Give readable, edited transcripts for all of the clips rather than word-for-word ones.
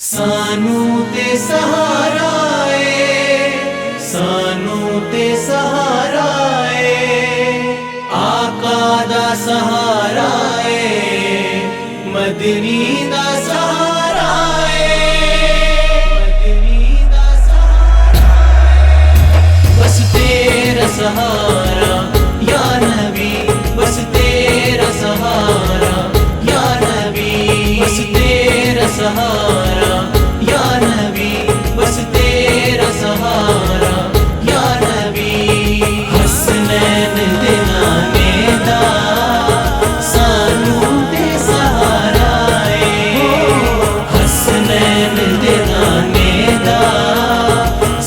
सानू ते सहारा ए, सानू ते सहारा ए, आका दा सहारा ए, मदनी दा सहारा ए, मदनी दा सहारा ए। बस तेरा सहारा या नबी, बस तेरा सहारा या नबी, बस तेरा सहारा या नबी, बस तेरा सहारा या नबी। हसनैन दे नाने दा सानू ते सहारा ए, हसनैन दे नाने दा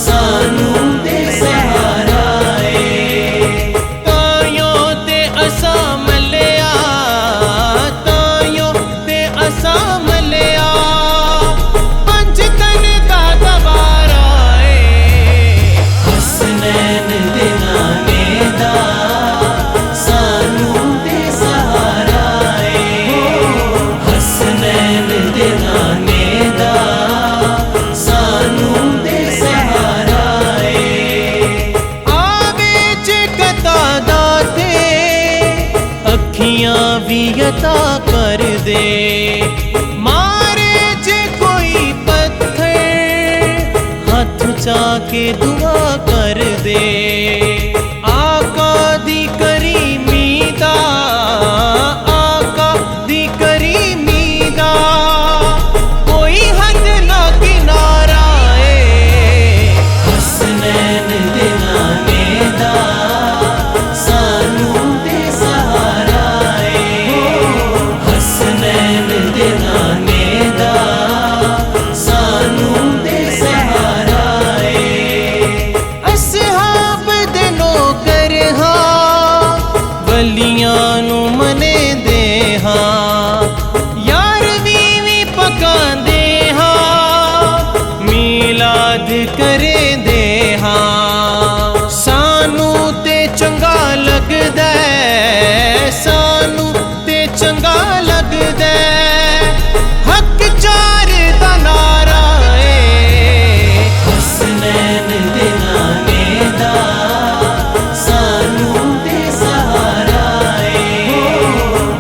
सानू ते सहारा ए। तायों ते असा मलिया, तायों ते असा मलिया, पंज तन दा दवारा ए। हसनैन दे नाने दा सानू ते सहारा ए, हसनैन दे नाने दा सानू ते सहारा ए। आवे च कता दाते अखियां भी अता कर दे, मारे च कोई पत्थर हाथ चाके दुआ कर दे। आका दी करीमी दा, आका दी करीमी दा कोई हद ना किनारा ए। हसनैन दे नाने दा सानू ते सहारा ए, हसनैन दे नाने दा सानू ते सहारा ए। असहाब दे नौकर हां, वलियां नू मने दे हां, यार वी पकांदे हां, मीलाद करे दे हां। सानू ते चंगा लगदा है, सानू ते चंगा लगदा है, हक चार दा नारा ए। हसनैन दे नाने दा सानू ते सहारा ए,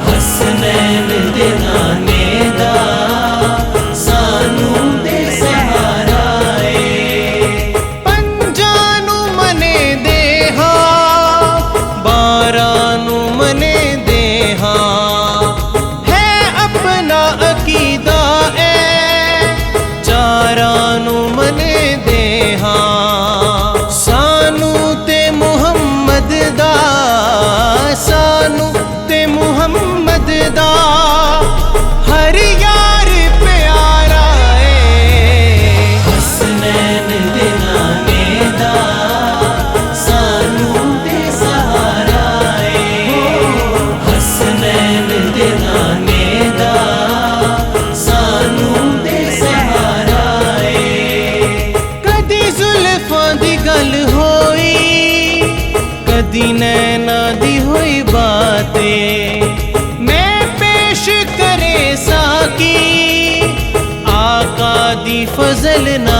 हसनैन दे नाने दा सानू ते सहारा ए। पंजां नू मने दे हां, बारां नू मने दे हां, है अपना अकीदा ए, चारां नू मने दे हां। सानू ते मुहम्मद दा, सानू ते मुहम्मद दा हर यार प्यारा ए। हसनैन दे नाने दा सानू ते सहारा ए, हसनैन दे नाने दा सानू ते सहारा ए। कदी जुल्फां दी गल होई, कदी नैना दी होई बातें, मैं पेश करे साकी आका दी फजल ना